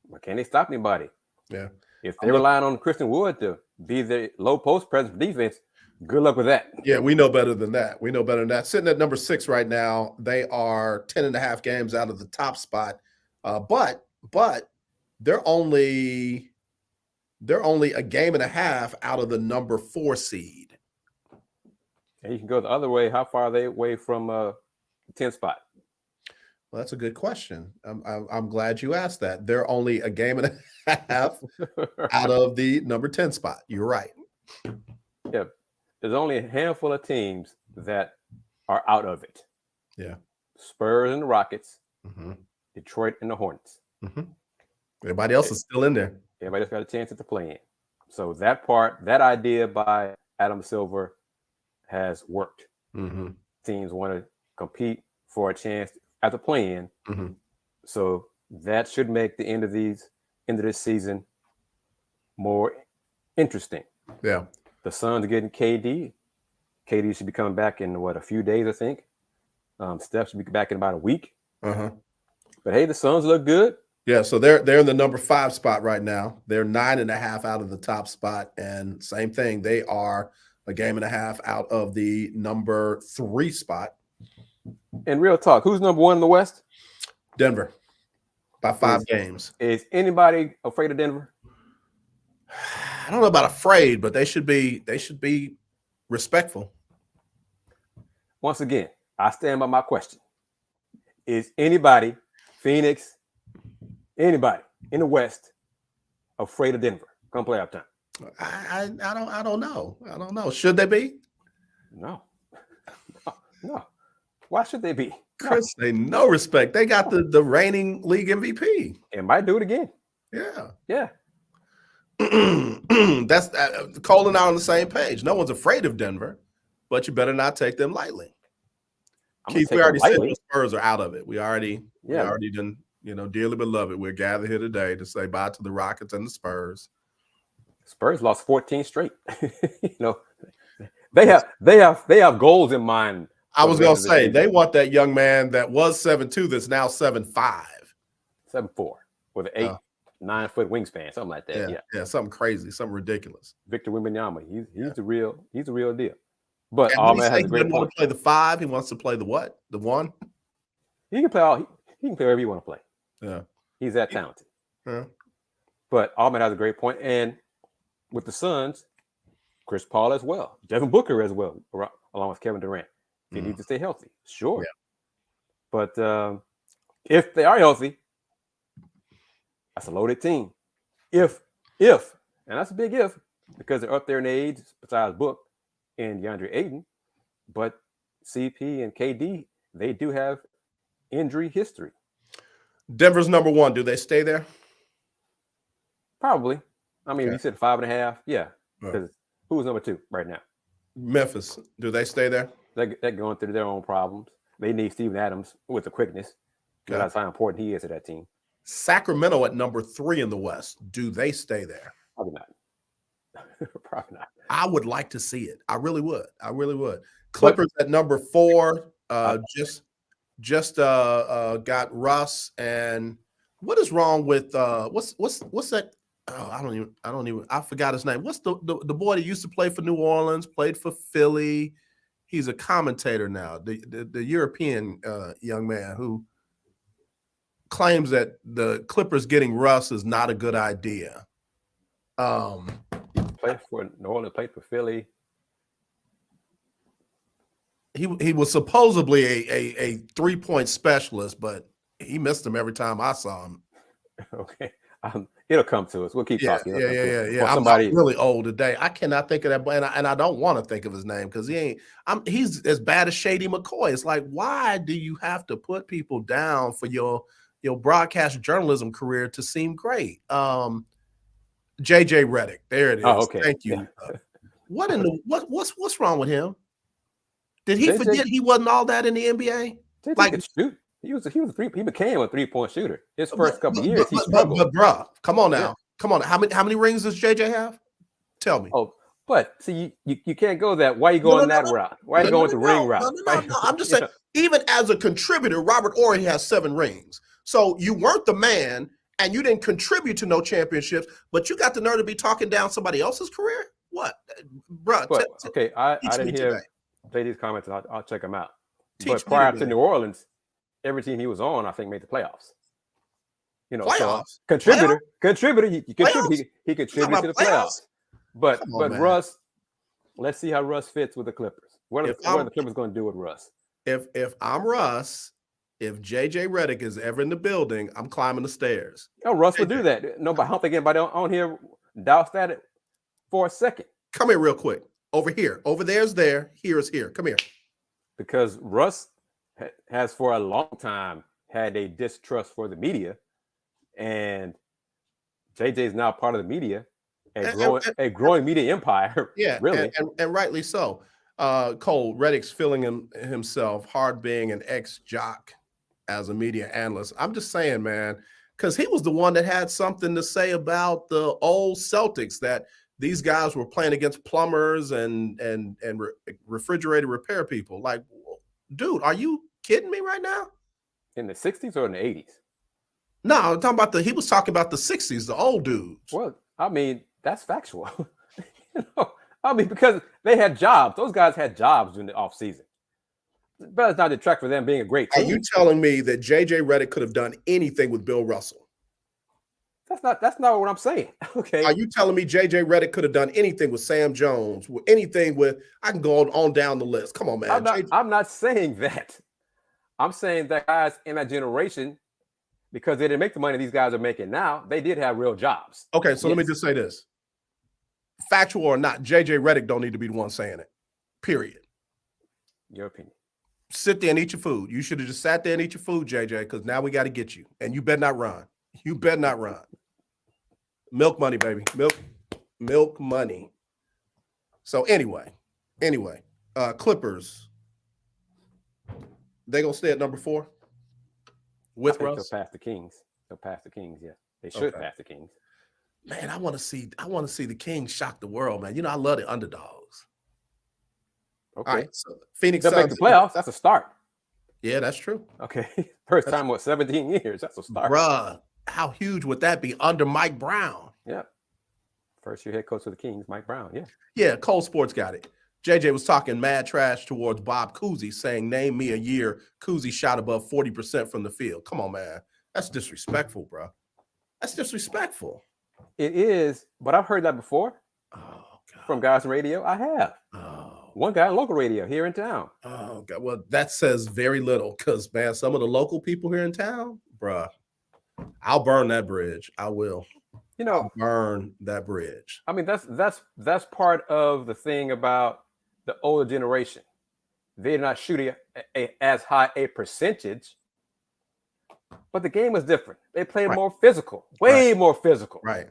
But can they stop anybody? Yeah. If they're relying on Christian Wood to be the low post presence for defense, good luck with that. Yeah, we know better than that. We know better than that. Sitting at number 6 right now, they are 10.5 games out of the top spot. But they're only a game and a half out of the number 4 seed. And you can go the other way. How far are they away from the 10th spot? Well, that's a good question. I'm glad you asked that. They're only a game and a half out of the number 10 spot. You're right. Yeah. There's only a handful of teams that are out of it. Yeah. Spurs and the Rockets, Detroit and the Hornets. Everybody else is still in there. Everybody else got a chance at the play-in. So that idea by Adam Silver has worked. Teams want to compete for a chance at the play-in. So that should make the end of this season more interesting. Yeah. The Suns are getting KD. KD should be coming back in a few days, I think. Steph should be back in about a week. But hey, the Suns look good. Yeah, so they're in the number 5 spot right now. They're 9.5 out of the top spot, and same thing. They are a game and a half out of the number 3 spot. And real talk, who's number 1 in the West? Denver, by 5 games. Is anybody afraid of Denver? I don't know about afraid, but they should be respectful. Once again, I stand by my question. Is anybody, Phoenix, anybody in the West afraid of Denver come playoff time? I don't know. I don't know. Should they be? No. Why should they be? Kris, they no respect. They got the reigning league MVP. And might do it again. Yeah. Yeah. That's Cole and I on the same page. No one's afraid of Denver, but you better not take them lightly. Keith, we already said the Spurs are out of it. We already done, dearly beloved. We're gathered here today to say bye to the Rockets and the Spurs. Spurs lost 14 straight. They have goals in mind. I was gonna say they want that young man that was 7'2" that's now 7'5", 7'4" with an 8-9 foot wingspan, something like that. Yeah, something crazy, something ridiculous. Victor Wembanyama, he's the real deal. But he doesn't want to play the 5. He wants to play the what? The 1. He can play he can play wherever you want to play. Yeah, he's that talented. Yeah. But Ahmed has a great point, and with the Suns, Chris Paul as well, Devin Booker as well, along with Kevin Durant. They need to stay healthy, sure. Yeah. But if they are healthy, that's a loaded team. If, and that's a big if, because they're up there in age, besides Book and DeAndre Ayton, but CP and KD, they do have injury history. Denver's number 1. Do they stay there? Probably. I mean, you said 5.5. Yeah. Because who's number 2 right now? Memphis. Do they stay there? They're going through their own problems. They need Steven Adams with the quickness. That's how important he is to that team. Sacramento at number 3 in the West. Do they stay there? Probably not. Probably not. I would like to see it. I really would. Clippers at number 4. Just got Russ. And what is wrong with what's that? Oh, I forgot his name. What's the boy that used to play for New Orleans, played for Philly? He's a commentator now. The European young man who claims that the Clippers getting Russ is not a good idea. He played for New Orleans, played for Philly. He was supposedly a 3-point specialist, but he missed them every time I saw him. Okay. It'll come to us. We'll keep talking. Yeah. I'm really old today. I cannot think of that, and I don't want to think of his name because he's as bad as Shady McCoy. It's like, why do you have to put people down for your broadcast journalism career to seem great? JJ Redick. There it is. Oh, okay. Thank you. Yeah. What's wrong with him? Did he forget he wasn't all that in the NBA? Like shoot. He became a 3-point shooter. His first couple years, he struggled. But bruh, come on now. Come on. How many rings does JJ have? Tell me. Oh, but see, you can't go that. Why are you going that route? Why are you going with the ring route? No. I'm just saying, even as a contributor, Robert Horry has 7 rings. So you weren't the man and you didn't contribute to no championships, but you got the nerve to be talking down somebody else's career? What? Bruh. Okay, I didn't hear JD's comments. I'll check them out. But prior to New Orleans, every team he was on, I think, made the playoffs. Playoffs. So contributor. He contributed to the playoffs. But Russ, let's see how Russ fits with the Clippers. What are the Clippers going to do with Russ? If I'm Russ, if JJ Redick is ever in the building, I'm climbing the stairs. Oh, Russ would do that. No, but I don't think anybody on here doubts that for a second. Come here real quick. Over here. Over there's there. Here is here. Come here. Because Russ has for a long time had a distrust for the media, and JJ is now part of the media, a growing media empire. Yeah, really, and rightly so. Cole, Redick's feeling himself hard being an ex-jock as a media analyst. I'm just saying, man, because he was the one that had something to say about the old Celtics, that these guys were playing against plumbers and refrigerator repair people. Like, dude, are you kidding me right now? In the 60s or in the 80s? No, I'm talking about he was talking about the 60s, the old dudes. Well, I mean, that's factual. Because they had jobs. Those guys had jobs during the offseason. But it's not detract for them being a great team. Are you telling me that JJ Redick could have done anything with Bill Russell? That's not what I'm saying. Okay. Are you telling me JJ Redick could have done anything with Sam Jones? Anything with, I can go on down the list. Come on, man. I'm not saying that. I'm saying that guys in that generation, because they didn't make the money these guys are making now, they did have real jobs. Okay, so let me just say this. Factual or not, JJ Redick don't need to be the one saying it. Period. Your opinion. sit there and eat your food. You should have just sat there and eat your food, JJ, because now we got to get you. And you better not run. You better not run. Milk money, baby. Milk money. So anyway, Clippers. They gonna stay at number 4 with Russ. They'll pass the Kings. Yeah, they should pass the Kings. Man, I want to see the Kings shock the world, man. You know, I love the underdogs. Okay, all right, so Phoenix They'll Suns. make the playoffs. That's a start. Yeah, that's true. Okay, first time what 17 years. That's a start. Bruh, how huge would that be under Mike Brown? Yeah, first year head coach of the Kings, Mike Brown. Yeah. Cole Sports got it. JJ was talking mad trash towards Bob Cousy, saying, name me a year Cousy shot above 40% from the field. Come on, man. That's disrespectful, bro. That's disrespectful. It is, but I've heard that before. Oh, God. From guys on radio. I have. Oh. One guy on local radio here in town. Oh, God. Well, that says very little because, man, some of the local people here in town, bruh, I'll burn that bridge. I will. You know, I'll burn that bridge. I mean, that's part of the thing about the older generation. They're not shooting as high a percentage, but the game is different. They play more physical, way more physical. Right.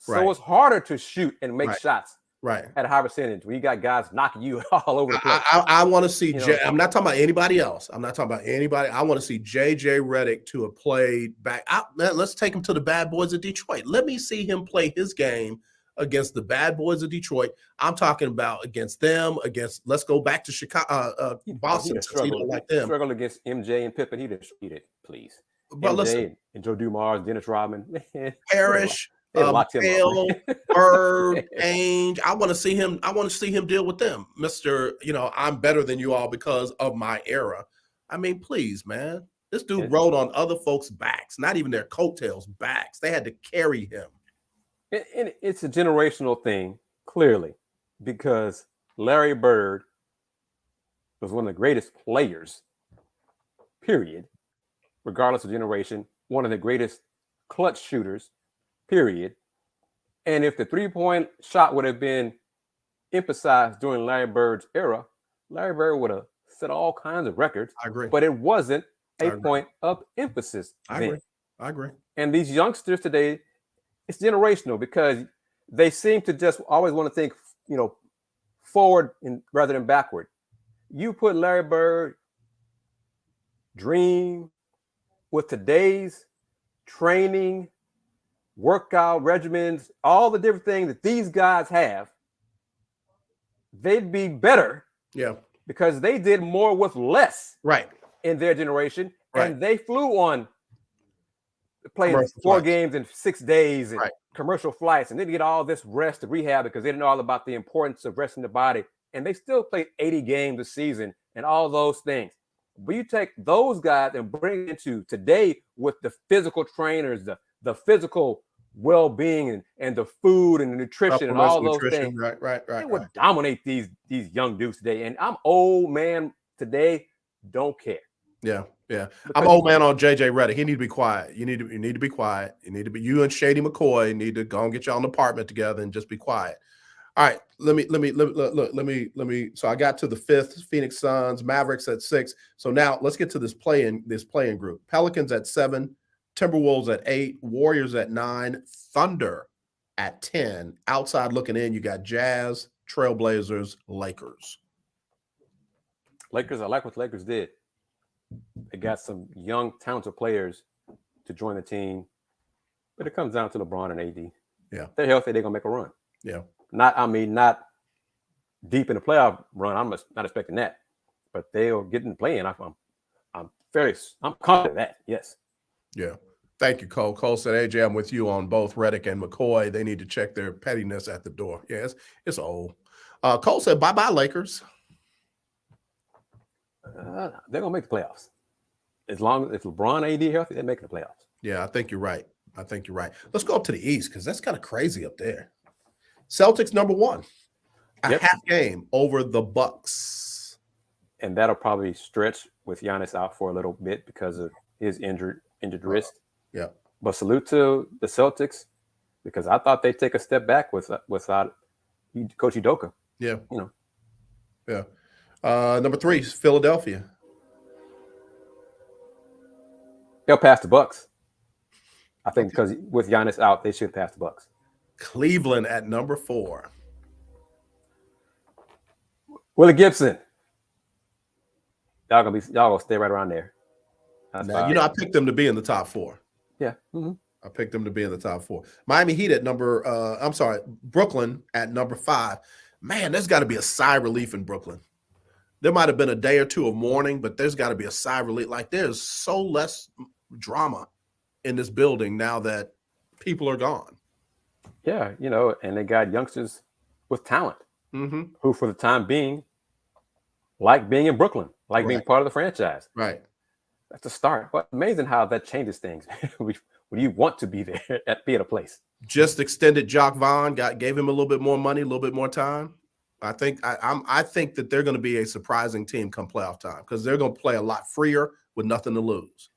So it's harder to shoot and make shots at a high percentage when you got guys knocking you all over the place. I want to see I'm not talking about anybody else. I'm not talking about anybody. I want to see JJ Redick to have played back. Let's take him to the Bad Boys of Detroit. Let me see him play his game against the Bad Boys of Detroit. I'm talking about against them, let's go back to Chicago, Boston. Struggled against MJ and Pippen. He didn't beat it, please. But MJ and Joe Dumars, Dennis Rodman, Parrish, Hale, Bird, Ainge. I want to see him deal with them, Mr. I'm better than you all because of my era. I mean, please, man. This dude rode on other folks' backs, not even their coattails backs. They had to carry him. And it's a generational thing, clearly, because Larry Bird was one of the greatest players, period, regardless of generation, one of the greatest clutch shooters, period. And if the three-point shot would have been emphasized during Larry Bird's era, Larry Bird would have set all kinds of records. I agree. But it wasn't a point of emphasis then. I agree. And these youngsters today, it's generational because they seem to just always want to think, forward rather than backward. You put Larry Bird dream with today's training, workout regimens, all the different things that these guys have, they'd be better. Yeah. Because they did more with less. Right. In their generation. Right. And they flew on playing commercial 4 games in 6 days and commercial flights, and they didn't get all this rest to rehab because they didn't know all about the importance of resting the body. And they still played 80 games a season and all those things. But you take those guys and bring it into today with the physical trainers, the physical well-being and the food and the nutrition and all those things. Right. They would dominate these young dudes today. And I'm old man today, don't care. Yeah. I'm old man on JJ Redick. He need to be quiet. You need to be quiet. You and Shady McCoy need to go and get y'all an apartment together and just be quiet. All right. Let me. So I got to the 5th, Phoenix Suns, Mavericks at 6. So now let's get to this playing group. Pelicans at 7, Timberwolves at 8, Warriors at 9, Thunder at 10. Outside looking in, you got Jazz, Trailblazers, Lakers. I like what the Lakers did. They got some young, talented players to join the team, but it comes down to LeBron and AD. Yeah, if they're healthy, they're gonna make a run. Yeah, not deep in the playoff run. I'm not expecting that, but they'll get in playing. I'm confident of that. Yes. Yeah. Thank you, Cole. Cole said, AJ, I'm with you on both Redick and McCoy. They need to check their pettiness at the door. Yeah, it's old. Cole said, bye-bye, Lakers. They're gonna make the playoffs. As long as if LeBron AD healthy, they're making the playoffs. Yeah, I think you're right. Let's go up to the East because that's kind of crazy up there. Celtics number 1, half game over the Bucks, and that'll probably stretch with Giannis out for a little bit because of his injured wrist. Yeah, but salute to the Celtics because I thought they'd take a step back without Coach Udoka. Yeah, Yeah. Number 3 is Philadelphia. They'll pass the Bucks. I think because with Giannis out, they should pass the Bucks. Cleveland at number 4. Willie Gibson. Y'all gonna stay right around there. Now, I picked them to be in the top 4. Yeah. Mm-hmm. I picked them to be in the top 4. Miami Heat at Brooklyn at number 5. Man, there's got to be a sigh of relief in Brooklyn. There might have been a day or two of mourning, but there's got to be a sigh of relief. Like, there's so less drama in this building now that people are gone. Yeah, and they got youngsters with talent who, for the time being, like being in Brooklyn, being part of the franchise. Right. That's a start. But amazing how that changes things when you want to be there be at a place. Just extended Jock Vaughn, gave him a little bit more money, a little bit more time. I think that they're going to be a surprising team come playoff time because they're going to play a lot freer with nothing to lose.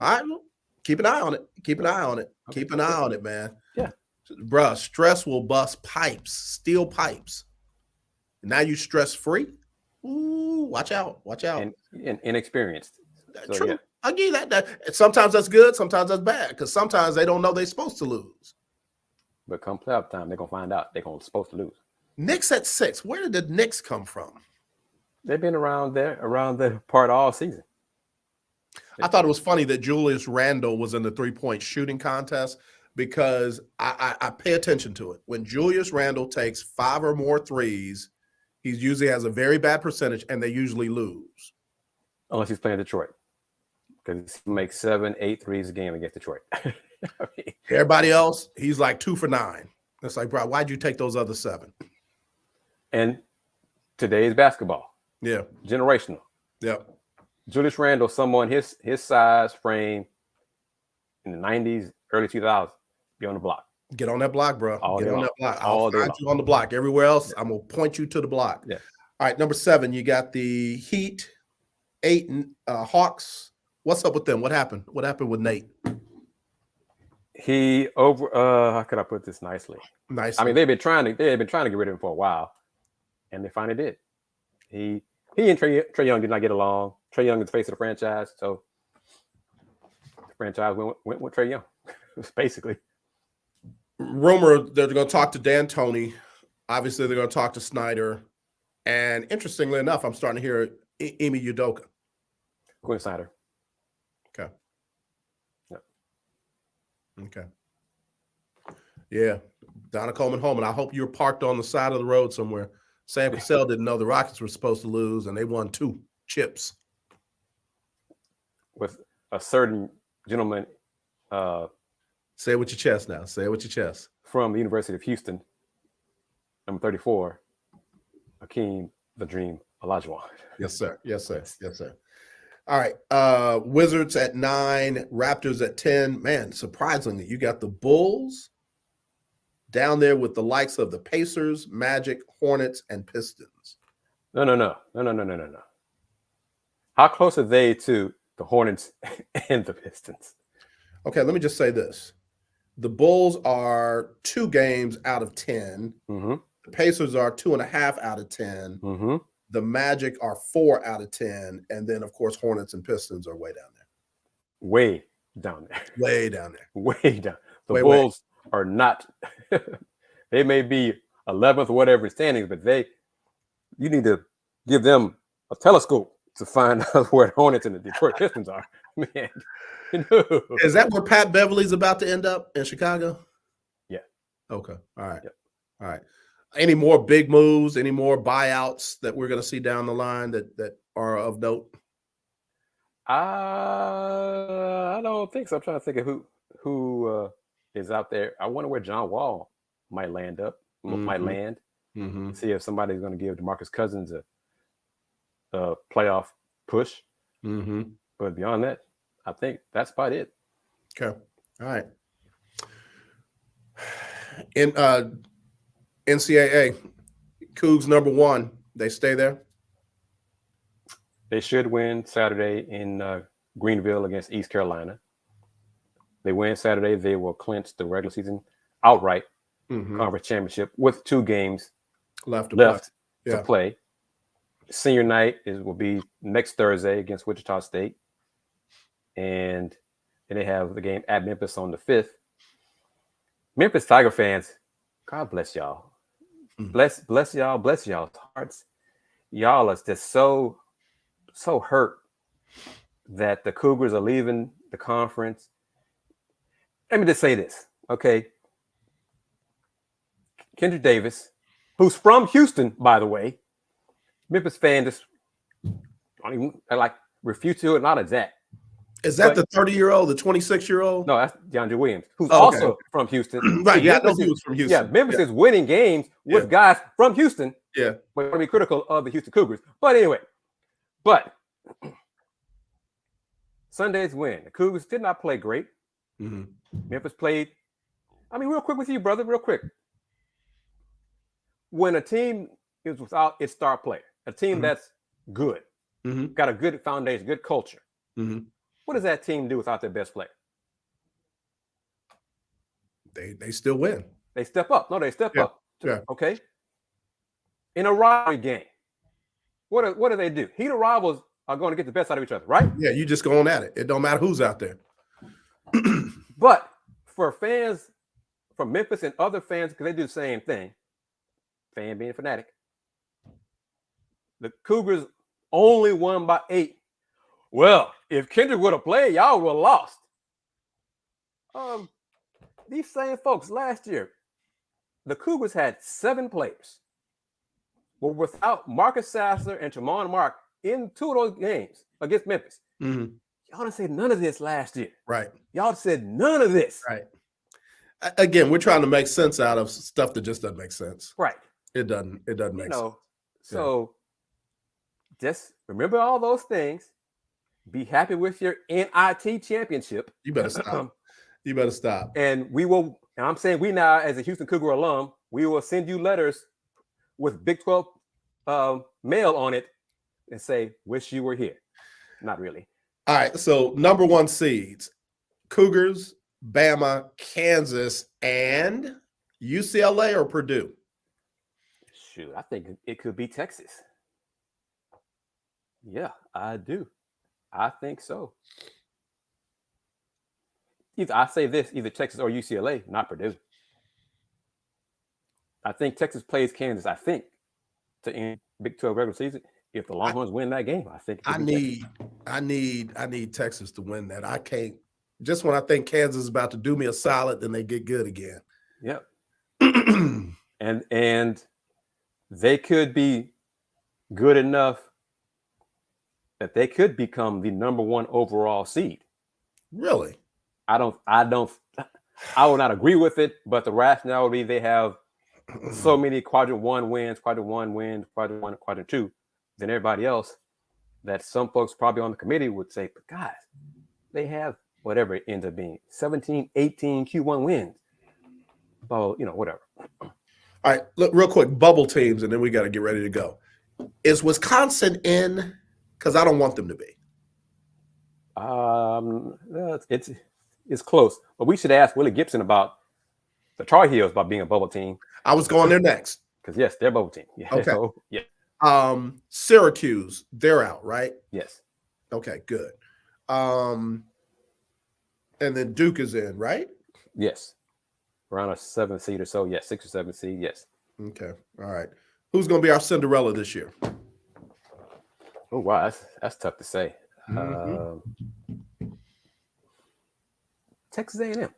All right, keep an eye on it. Keep an eye on it. Okay. Keep an eye on it, man. Yeah, bruh, stress will bust pipes, steel pipes. Now you stress free. Ooh, watch out! Watch out! And inexperienced. True. Yeah. I give you that. Sometimes that's good. Sometimes that's bad because sometimes they don't know they're supposed to lose. But come playoff time, they're gonna find out they're supposed to lose. Knicks at 6. Where did the Knicks come from? They've been around the part all season. I thought it was funny that Julius Randle was in the 3-point shooting contest because I pay attention to it. When Julius Randle takes 5 or more threes, he usually has a very bad percentage, and they usually lose. Unless he's playing Detroit, because he makes 7, 8 threes a game against Detroit. Everybody else, he's like 2 for 9. It's like, bro, why'd you take those other 7? And today's basketball, generational. Yep. Julius Randle, someone his size, frame in the 90s, early 2000s, be on the block. Get on that block, bro. Get on that block. I'll find you on the block. Everywhere else, I'm gonna point you to the block. Yeah. All right, number 7, you got the Heat, 8 Hawks. What's up with them? What happened? What happened with Nate? He how could I put this nicely? Nice. I mean, they've been trying to get rid of him for a while, and they finally did. He and Trae Young did not get along. Trae Young is the face of the franchise, so the franchise went with Trae Young, basically. Rumor they're going to talk to D'Antoni. Obviously, they're going to talk to Snyder. And interestingly enough, I'm starting to hear Ime Udoka. Quinn Snyder. Okay. Yep. Okay. Yeah. Donna Coleman home. And I hope you're parked on the side of the road somewhere. Sam Cassell didn't know the Rockets were supposed to lose, and they won 2 chips. With a certain gentleman. Say it with your chest now. Say it with your chest. From the University of Houston, number 34, Hakeem the Dream Olajuwon. Yes, sir. Yes, sir. Yes, sir. All right. Wizards at 9, Raptors at 10. Man, surprisingly, you got the Bulls down there with the likes of the Pacers, Magic, Hornets, and Pistons. No. How close are they to the Hornets and the Pistons? Okay, let me just say this. The Bulls are 2 games out of 10. Mm-hmm. The Pacers are 2.5 out of 10. Mm-hmm. The Magic are 4 out of 10. And then, of course, Hornets and Pistons are way down there. Way down there. Way down there. Way down. The Bulls are not. They may be 11th or whatever in standings, but you need to give them a telescope to find out where the Hornets and the Detroit Pistons are. Man. No. Is that where Pat Beverly's about to end up in Chicago? Yeah. Okay. All right. Yep. All right. Any more big moves? Any more buyouts that we're going to see down the line that are of note? I don't think so. I'm trying to think of who is out there. I wonder where John Wall might land. Mm-hmm. See if somebody's going to give DeMarcus Cousins a playoff push. Mm-hmm. But beyond that, I think that's about it. Okay. All right. In NCAA, Cougs number 1. They stay there? They should win Saturday in Greenville against East Carolina. They win Saturday, they will clinch the regular season outright conference championship with 2 games left to play. Senior night will be next Thursday against Wichita State. And and they have the game at Memphis on the 5th. Memphis Tiger fans, God bless y'all. Bless y'all. Bless y'all's hearts. Y'all are just so hurt that the Cougars are leaving the conference. Let me just say this, okay? Kendrick Davis, who's from Houston, by the way, Memphis fan just don't even refuse to acknowledge that. Is that the 30-year-old, the 26-year-old? No, that's DeAndre Williams, who's also from Houston. Right, See, yeah, I know he was from Houston. Yeah, Memphis is winning games with guys from Houston. Yeah. But to be critical of the Houston Cougars. But anyway, Sunday's win. The Cougars did not play great. Mm-hmm. Memphis played, real quick with you, brother, real quick. When a team is without its star player, a team that's good, got a good foundation, good culture, what does that team do without their best player? They still win. They step up. No, they step up. Yeah. Okay. In a rivalry game, what do they do? Heated rivals are going to get the best out of each other, right? Yeah, you just going at it. It don't matter who's out there. But for fans from Memphis and other fans, because they do the same thing, fan being a fanatic, the Cougars only won by 8. Well, if Kendrick would have played, y'all would have lost. These same folks last year, the Cougars had 7 players. Well, without Marcus Sasser and Tremont Mark in 2 of those games against Memphis, y'all didn't say none of this last year. Right. Y'all said none of this. Right. Again, we're trying to make sense out of stuff that just doesn't make sense. Right. It doesn't make sense. So just remember all those things. Be happy with your NIT championship. You better stop. You better stop. And we will, and I'm saying we now, as a Houston Cougar alum, we will send you letters with Big 12 mail on it and say, wish you were here. Not really. All right. So number 1 seeds, Cougars, Bama, Kansas, and UCLA or Purdue? Shoot, I think it could be Texas. Yeah, I do. I think so. I say this, either Texas or UCLA, not Purdue. I think Texas plays Kansas, to end Big 12 regular season. If the Longhorns win that game, I think I need Texas to win that. I can't. Just when I think Kansas is about to do me a solid, then they get good again. Yep. and they could be good enough that they could become the number 1 overall seed. Really? I will not agree with it, but the rationale would be they have so many quadrant 1 wins, quadrant 1, quadrant 2 than everybody else that some folks probably on the committee would say, but guys, they have whatever it ends up being, 17, 18 Q1 wins. Well, whatever. All right, look, real quick, bubble teams, and then we got to get ready to go. Is Wisconsin in? Because I don't want them to be. It's close, but we should ask Willie Gibson about the Tar Heels about being a bubble team. I was going there next. Because yes, they're a bubble team. Yeah. Okay. So, yeah. Syracuse, they're out, right? Yes. Okay, good. And then Duke is in, right? Yes. Around a 7th seed or so. Yes, 6 or 7 seed. Yes. Okay. All right. Who's going to be our Cinderella this year? Oh, wow. That's tough to say. Texas A&M.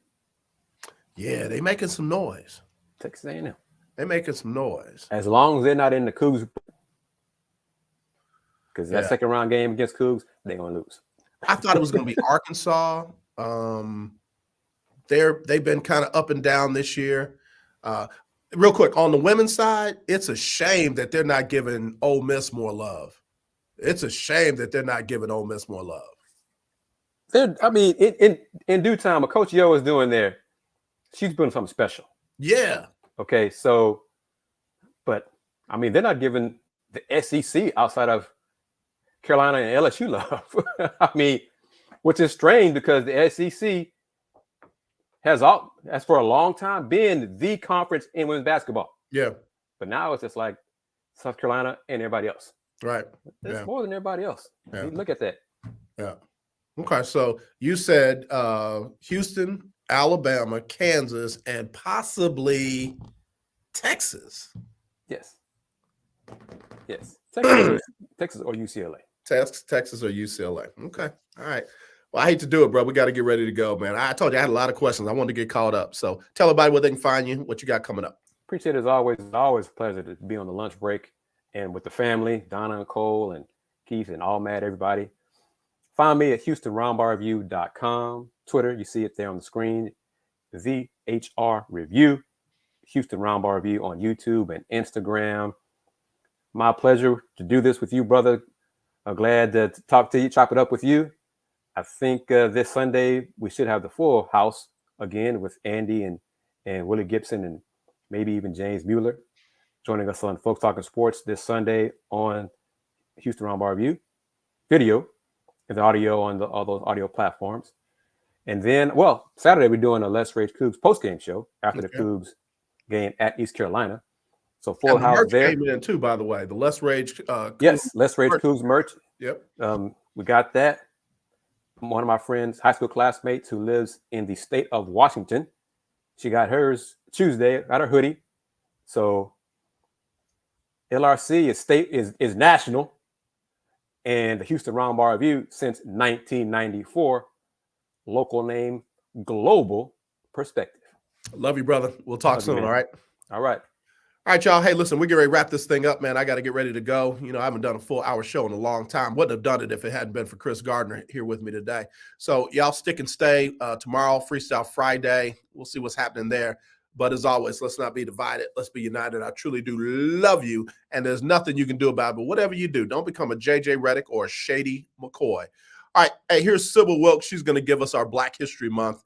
Yeah, they making some noise. Texas A&M. They're making some noise. As long as they're not in the Cougs, because that second round game against Cougs, they're going to lose. I thought it was going to be Arkansas. They've been kind of up and down this year. Real quick, on the women's side, it's a shame that they're not giving Ole Miss more love. It's a shame that they're not giving Ole Miss more love. In due time, what Coach Yo is doing there, she's doing something special. Yeah. Okay, so, but, they're not giving the SEC outside of Carolina and LSU love. Which is strange because the SEC has for a long time been the conference in women's basketball. Yeah. But now it's just like South Carolina and everybody else. Right. There's more than everybody else. Yeah. Look at that. Yeah. Okay, so you said Houston, Alabama, Kansas, and possibly Texas. Yes. Yes. Texas or UCLA. Texas or UCLA. Okay. All right. Well, I hate to do it, bro. We got to get ready to go, man. I told you I had a lot of questions. I wanted to get caught up. So tell everybody where they can find you, what you got coming up. Appreciate it as always. It's always a pleasure to be on the lunch break and with the family, Donna and Cole and Keith and all mad everybody. Find me at HoustonRoundballReview.com. Twitter, you see it there on the screen. VHR Review. Houston Roundball Review on YouTube and Instagram. My pleasure to do this with you, brother. I'm glad to talk to you, chop it up with you. I think this Sunday we should have the full house again with Andy and Willie Gibson and maybe even James Mueller joining us on Folks Talking Sports this Sunday on Houston Roundball Review video and the audio on all those audio platforms. And then, well, Saturday we're doing a Let's Rage Cougs post-game show after the Cougs game at East Carolina. So full house there. Came in too, by the way. The Let's Rage. Yes, Let's Rage Cougs merch. Yep. We got that. One of my friends, high school classmates who lives in the state of Washington, she got hers Tuesday, got her hoodie. So LRC is national, and the Houston Roundball Review since 1994, local name, global perspective. Love you, brother. We'll talk soon. All right. All right. All right, y'all. Hey, listen, we're getting ready to wrap this thing up, man. I got to get ready to go. You know, I haven't done a full hour show in a long time. Wouldn't have done it if it hadn't been for Kris Gardner here with me today. So y'all stick and stay. Tomorrow, Freestyle Friday. We'll see what's happening there. But as always, let's not be divided. Let's be united. I truly do love you, and there's nothing you can do about it. But whatever you do, don't become a JJ Redick or a Shady McCoy. All right, hey, here's Sybil Wilkes. She's going to give us our Black History Month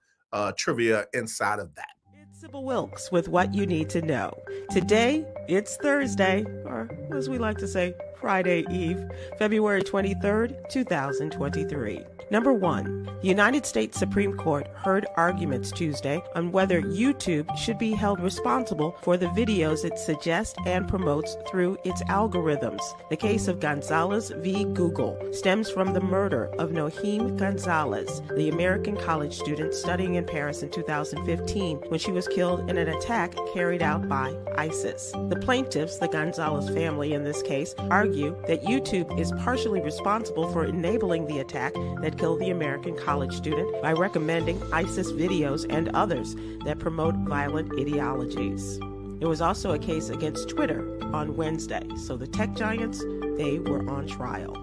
trivia inside of that. Sybil Wilkes with what you need to know. Today, it's Thursday, or as we like to say, Friday Eve, February 23rd, 2023. Number 1, the United States Supreme Court heard arguments Tuesday on whether YouTube should be held responsible for the videos it suggests and promotes through its algorithms. The case of Gonzalez v. Google stems from the murder of Noheen Gonzalez, the American college student studying in Paris in 2015 when she was killed in an attack carried out by ISIS. The plaintiffs, the Gonzalez family in this case, argue that YouTube is partially responsible for enabling the attack that killed the American college student by recommending ISIS videos and others that promote violent ideologies. There was also a case against Twitter on Wednesday, so the tech giants, they were on trial.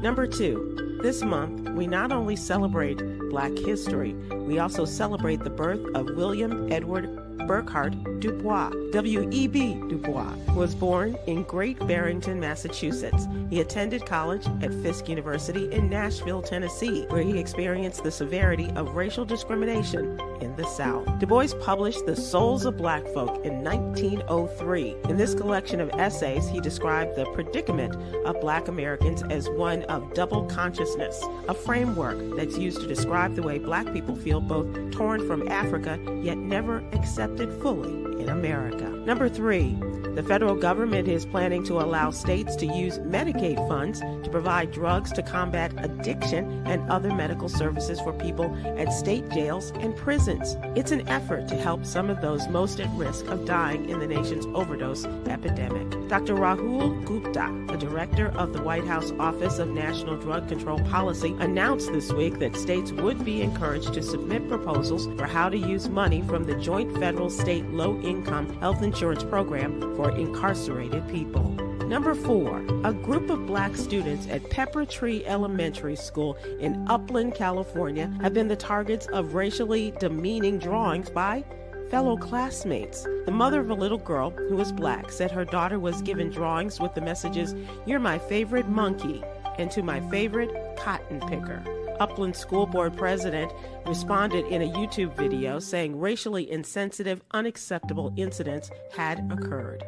Number 2, this month we not only celebrate Black history, we also celebrate the birth of William Edward Burkhart Dubois. W.E.B. Dubois was born in Great Barrington, Massachusetts. He attended college at Fisk University in Nashville, Tennessee, where he experienced the severity of racial discrimination in the South. Du Bois published The Souls of Black Folk in 1903. In this collection of essays, he described the predicament of Black Americans as one of double consciousness, a framework that's used to describe the way Black people feel both torn from Africa yet never accepted fully in America. Number 3, the federal government is planning to allow states to use Medicaid funds to provide drugs to combat addiction and other medical services for people at state jails and prisons. It's an effort to help some of those most at risk of dying in the nation's overdose epidemic. Dr. Rahul Gupta, the director of the White House Office of National Drug Control Policy, announced this week that states would be encouraged to submit proposals for how to use money from the Joint Federal-State Low-Income Health Insurance Program for incarcerated people. Number 4, a group of Black students at Pepper Tree Elementary School in Upland, California, have been the targets of racially demeaning drawings by fellow classmates. The mother of a little girl who was Black said her daughter was given drawings with the messages, "You're my favorite monkey," and "To my favorite cotton picker." Upland School Board President responded in a YouTube video saying racially insensitive, unacceptable incidents had occurred.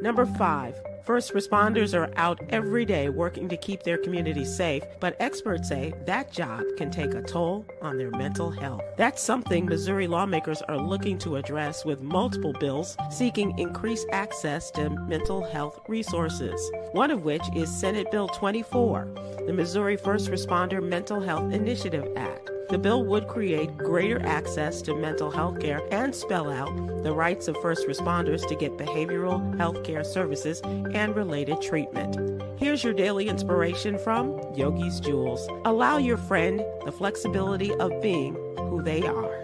Number 5. First responders are out every day working to keep their communities safe, but experts say that job can take a toll on their mental health. That's something Missouri lawmakers are looking to address with multiple bills seeking increased access to mental health resources, one of which is Senate Bill 24, the Missouri First Responder Mental Health Initiative Act. The bill would create greater access to mental health care and spell out the rights of first responders to get behavioral health care services and related treatment. Here's your daily inspiration from Yogi's Jewels. Allow your friend the flexibility of being who they are.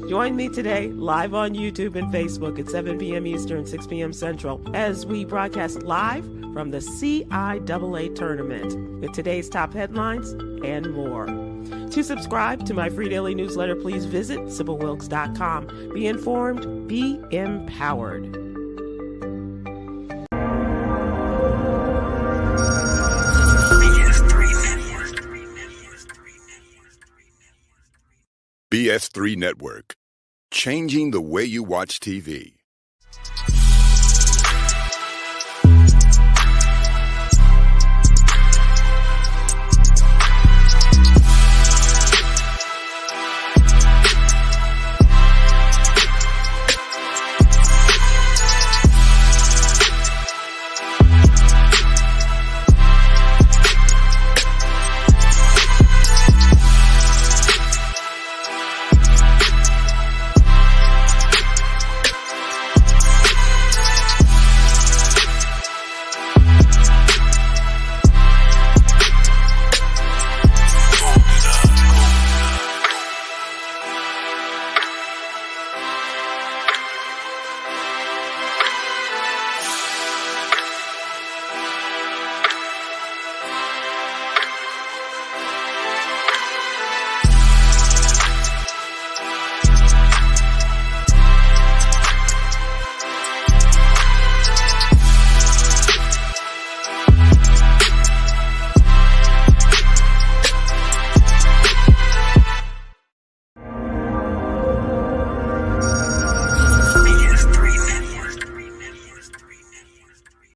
Join me today live on YouTube and Facebook at 7 p.m. Eastern, 6 p.m. Central as we broadcast live from the CIAA tournament with today's top headlines and more. To subscribe to my free daily newsletter, please visit SybilWilkes.com. Be informed, be empowered. BS3 Network, changing the way you watch TV.